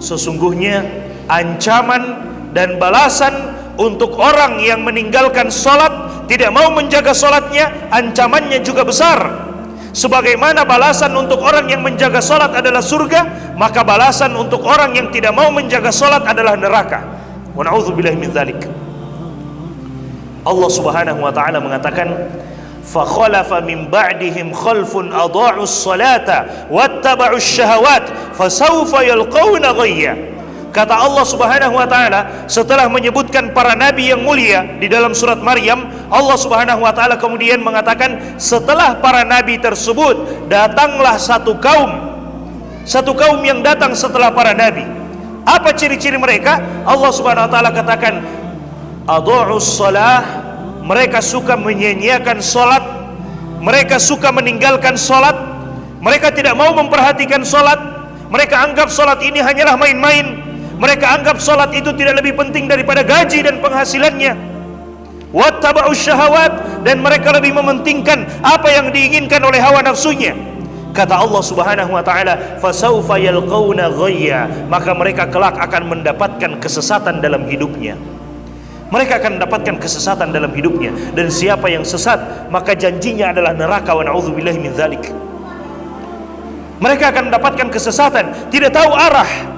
Sesungguhnya ancaman dan balasan untuk orang yang meninggalkan sholat, tidak mau menjaga sholatnya, ancamannya juga besar. Sebagaimana balasan untuk orang yang menjaga sholat adalah surga, maka balasan untuk orang yang tidak mau menjaga sholat adalah neraka. Wa na'udzubillahi min dzalik. Allah Subhanahu wa taala mengatakan, fa khalafa min ba'dihim khalfun adha'us salata wattaba'us syahawat fasawfa yalqawna ghayya. Kata Allah Subhanahu wa taala setelah menyebutkan para nabi yang mulia di dalam surat Maryam, Allah Subhanahu wa taala kemudian mengatakan setelah para nabi tersebut datanglah satu kaum yang datang setelah para nabi. Apa ciri-ciri mereka? Allah Subhanahu wa taala katakan adha'us shalah, mereka suka menyia-nyiakan salat, mereka suka meninggalkan salat, mereka tidak mau memperhatikan salat, mereka anggap salat ini hanyalah main-main. Mereka anggap salat itu tidak lebih penting daripada gaji dan penghasilannya. Wattaba'us syahawat, dan mereka lebih mementingkan apa yang diinginkan oleh hawa nafsunya. Kata Allah Subhanahu wa taala, fasawfa yalqawna ghayya, maka mereka kelak akan mendapatkan kesesatan dalam hidupnya. Mereka akan mendapatkan kesesatan dalam hidupnya, dan siapa yang sesat maka janjinya adalah neraka. Wa na'udzubillahi min dzalik. Mereka akan mendapatkan kesesatan, tidak tahu arah.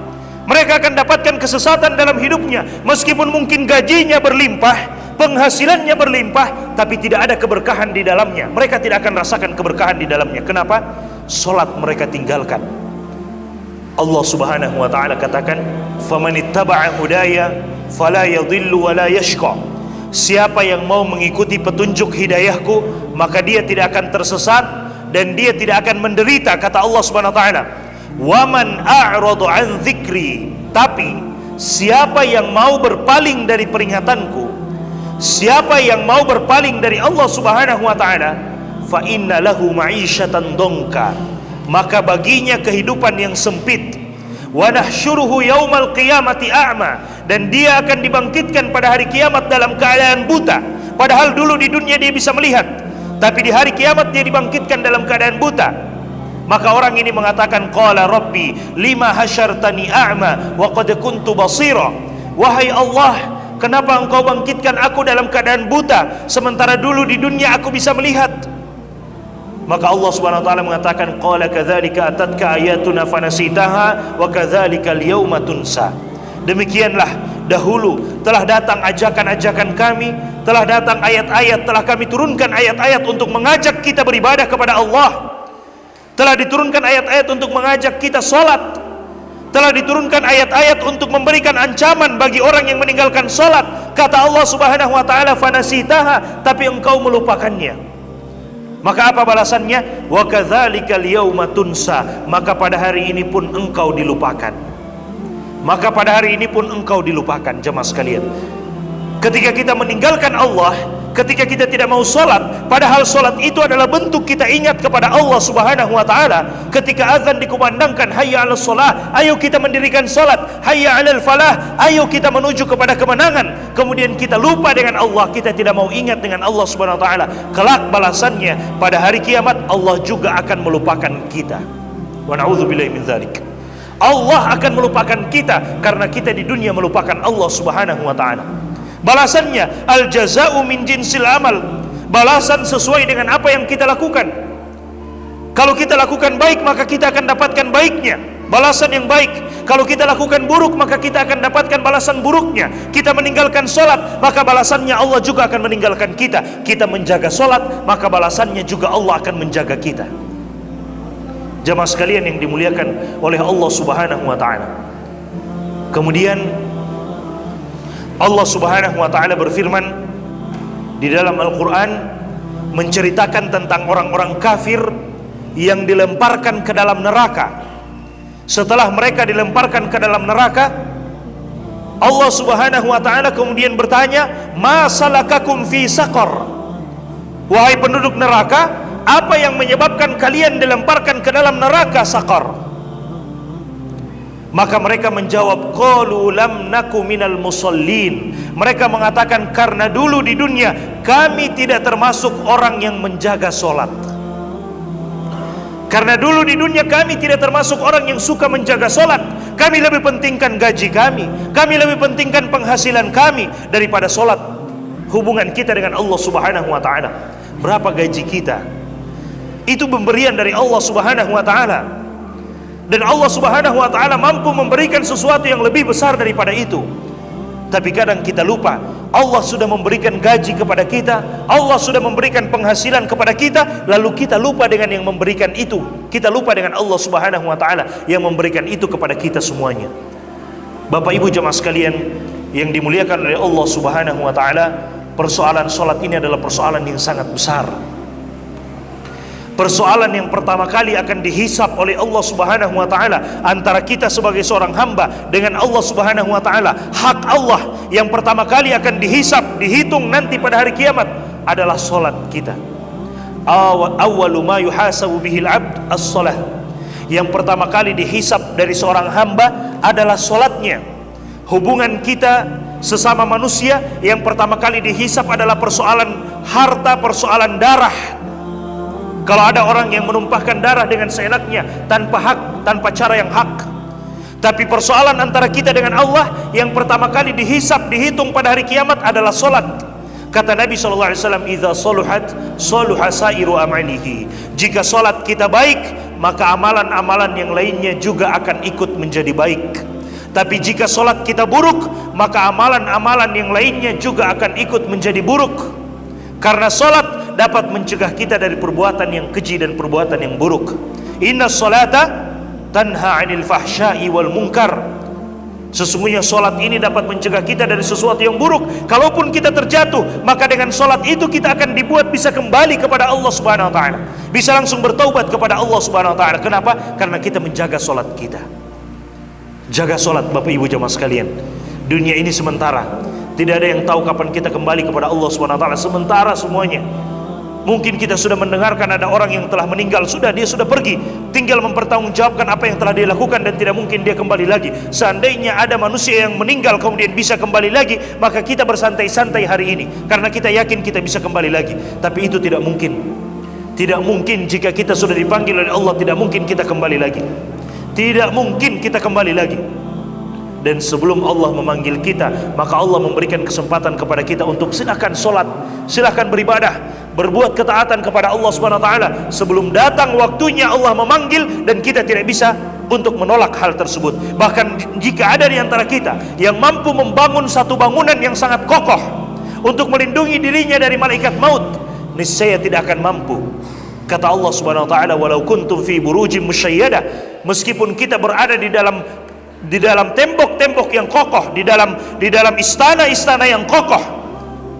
Mereka akan dapatkan kesesatan dalam hidupnya, meskipun mungkin gajinya berlimpah, penghasilannya berlimpah, tapi tidak ada keberkahan di dalamnya. Mereka tidak akan rasakan keberkahan di dalamnya. Kenapa? Salat mereka tinggalkan. Allah Subhanahu wa taala katakan, "Famanittaba'a hudaya fala yadhillu wa la yashqa." Siapa yang mau mengikuti petunjuk hidayahku, maka dia tidak akan tersesat dan dia tidak akan menderita, kata Allah Subhanahu wa taala. Waman a'radu an dzikri, tapi siapa yang mau berpaling dari peringatanku, siapa yang mau berpaling dari Allah Subhanahu wa taala, fa inna lahu ma'isyatan dongka, maka baginya kehidupan yang sempit. Wa nahsyuruhu yaumal qiyamati a'ma, dan dia akan dibangkitkan pada hari kiamat dalam keadaan buta. Padahal dulu di dunia dia bisa melihat, tapi di hari kiamat dia dibangkitkan dalam keadaan buta. Maka orang ini mengatakan, qala rabbi lima hasyartani a'ma wa qad kuntu basira. Wahai Allah, kenapa engkau bangkitkan aku dalam keadaan buta, sementara dulu di dunia aku bisa melihat? Maka Allah Subhanahu wa taala mengatakan, qala kadzalika atatka ayatuna fanasitaha wa kadzalika al-yauma tunsa. Demikianlah dahulu telah datang ajakan-ajakan kami, telah datang ayat-ayat, telah kami turunkan ayat-ayat untuk mengajak kita beribadah kepada Allah. Telah diturunkan ayat-ayat untuk mengajak kita sholat. Telah diturunkan ayat-ayat untuk memberikan ancaman bagi orang yang meninggalkan sholat. Kata Allah Subhanahu wa ta'ala, fanasitaha, tapi engkau melupakannya. Maka apa balasannya? Wa kadzalikal yauma tunsa, maka pada hari ini pun engkau dilupakan. Maka pada hari ini pun engkau dilupakan. Jemaah sekalian, ketika kita meninggalkan Allah, ketika kita tidak mau sholat, padahal sholat itu adalah bentuk kita ingat kepada Allah Subhanahu wa ta'ala. Ketika azan dikumandangkan, hayya 'alas shalah, ayo kita mendirikan sholat. Hayya 'alal falah, ayo kita menuju kepada kemenangan. Kemudian kita lupa dengan Allah, kita tidak mau ingat dengan Allah Subhanahu wa ta'ala. Kelak balasannya pada hari kiamat, Allah juga akan melupakan kita. Wa na'udzubillahi min dzalik. Allah akan melupakan kita karena kita di dunia melupakan Allah Subhanahu wa ta'ala. Balasannya al jaza'u min jinsil amal, balasan sesuai dengan apa yang kita lakukan. Kalau kita lakukan baik, maka kita akan dapatkan baiknya, balasan yang baik. Kalau kita lakukan buruk, maka kita akan dapatkan balasan buruknya. Kita meninggalkan sholat, maka balasannya Allah juga akan meninggalkan kita. Kita menjaga sholat, maka balasannya juga Allah akan menjaga kita. Jamaah sekalian yang dimuliakan oleh Allah Subhanahu wa ta'ala. Kemudian Allah Subhanahu wa ta'ala berfirman di dalam Al-Quran, menceritakan tentang orang-orang kafir yang dilemparkan ke dalam neraka. Setelah mereka dilemparkan ke dalam neraka, Allah Subhanahu wa ta'ala kemudian bertanya, ma salakakum fi saqar, wahai penduduk neraka, apa yang menyebabkan kalian dilemparkan ke dalam neraka saqar? Maka mereka menjawab, qalu lam naku minal musallin. Mereka mengatakan, karena dulu di dunia kami tidak termasuk orang yang menjaga solat. Karena dulu di dunia kami tidak termasuk orang yang suka menjaga solat. Kami lebih pentingkan gaji kami lebih pentingkan penghasilan kami daripada solat. Hubungan kita dengan Allah Subhanahu wa ta'ala, berapa gaji kita, itu pemberian dari Allah Subhanahu wa ta'ala. Dan Allah Subhanahu wa ta'ala mampu memberikan sesuatu yang lebih besar daripada itu. Tapi kadang kita lupa, Allah sudah memberikan gaji kepada kita, Allah sudah memberikan penghasilan kepada kita, lalu kita lupa dengan yang memberikan itu. Kita lupa dengan Allah Subhanahu wa ta'ala yang memberikan itu kepada kita semuanya. Bapak Ibu jemaah sekalian yang dimuliakan oleh Allah Subhanahu wa ta'ala, persoalan solat ini adalah persoalan yang sangat besar. Persoalan yang pertama kali akan dihisap oleh Allah Subhanahu wa ta'ala antara kita sebagai seorang hamba dengan Allah Subhanahu wa ta'ala. Hak Allah yang pertama kali akan dihisap, dihitung nanti pada hari kiamat adalah solat kita. Awwalu ma yuhasabu bihil abd as-salah. Yang pertama kali dihisap dari seorang hamba adalah solatnya. Hubungan kita sesama manusia yang pertama kali dihisap adalah persoalan harta, persoalan darah. Kalau ada orang yang menumpahkan darah dengan seenaknya, tanpa hak, tanpa cara yang hak. Tapi persoalan antara kita dengan Allah yang pertama kali dihisap, dihitung pada hari kiamat adalah solat. Kata Nabi SAW, "Idza saluhat, saluha sairu amalihi." Jika solat kita baik, maka amalan-amalan yang lainnya juga akan ikut menjadi baik. Tapi jika solat kita buruk, maka amalan-amalan yang lainnya juga akan ikut menjadi buruk. Karena solat dapat mencegah kita dari perbuatan yang keji dan perbuatan yang buruk. Inna salata tanha 'anil fahsya'i wal munkar. Sesungguhnya solat ini dapat mencegah kita dari sesuatu yang buruk. Kalaupun kita terjatuh, maka dengan solat itu kita akan dibuat bisa kembali kepada Allah Subhanahu wa ta'ala, bisa langsung bertaubat kepada Allah Subhanahu wa ta'ala. Kenapa? Karena kita menjaga solat kita. Jaga solat Bapak Ibu jemaah sekalian. Dunia ini sementara. Tidak ada yang tahu kapan kita kembali kepada Allah Subhanahu wa ta'ala. Sementara semuanya. Mungkin kita sudah mendengarkan ada orang yang telah meninggal, dia sudah pergi, tinggal mempertanggungjawabkan apa yang telah dia lakukan dan tidak mungkin dia kembali lagi. Seandainya ada manusia yang meninggal kemudian bisa kembali lagi, maka kita bersantai-santai hari ini karena kita yakin kita bisa kembali lagi. Tapi itu tidak mungkin. Tidak mungkin jika kita sudah dipanggil oleh Allah, tidak mungkin kita kembali lagi. Tidak mungkin kita kembali lagi. Dan sebelum Allah memanggil kita, maka Allah memberikan kesempatan kepada kita untuk silakan solat, silakan beribadah, berbuat ketaatan kepada Allah Subhanahu wa ta'ala sebelum datang waktunya Allah memanggil dan kita tidak bisa untuk menolak hal tersebut. Bahkan jika ada di antara kita yang mampu membangun satu bangunan yang sangat kokoh untuk melindungi dirinya dari malaikat maut, niscaya tidak akan mampu. Kata Allah Subhanahu wa ta'ala, walau kuntum fi burujim musyayyadah, meskipun kita berada di dalam tembok-tembok yang kokoh, di dalam istana-istana yang kokoh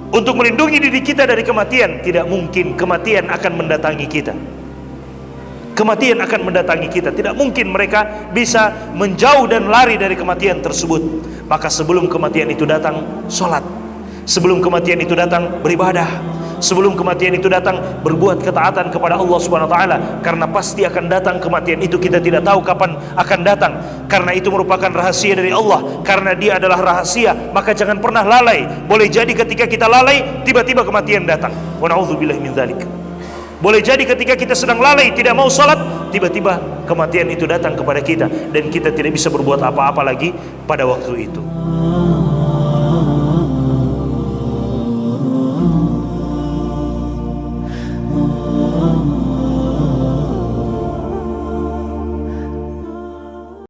untuk melindungi diri kita dari kematian, tidak mungkin kematian akan mendatangi kita. Kematian akan mendatangi kita. Tidak mungkin mereka bisa menjauh dan lari dari kematian tersebut. Maka sebelum kematian itu datang, solat. Sebelum kematian itu datang, beribadah. Sebelum kematian itu datang, berbuat ketaatan kepada Allah Subhanahu wa ta'ala. Karena pasti akan datang kematian itu, kita tidak tahu kapan akan datang. Karena itu merupakan rahasia dari Allah. Karena dia adalah rahasia, maka jangan pernah lalai. Boleh jadi ketika kita lalai, tiba-tiba kematian datang. Wa na'udzubillahi min dzalik. Boleh jadi ketika kita sedang lalai, tidak mau salat, tiba-tiba kematian itu datang kepada kita dan kita tidak bisa berbuat apa-apa lagi pada waktu itu. Oh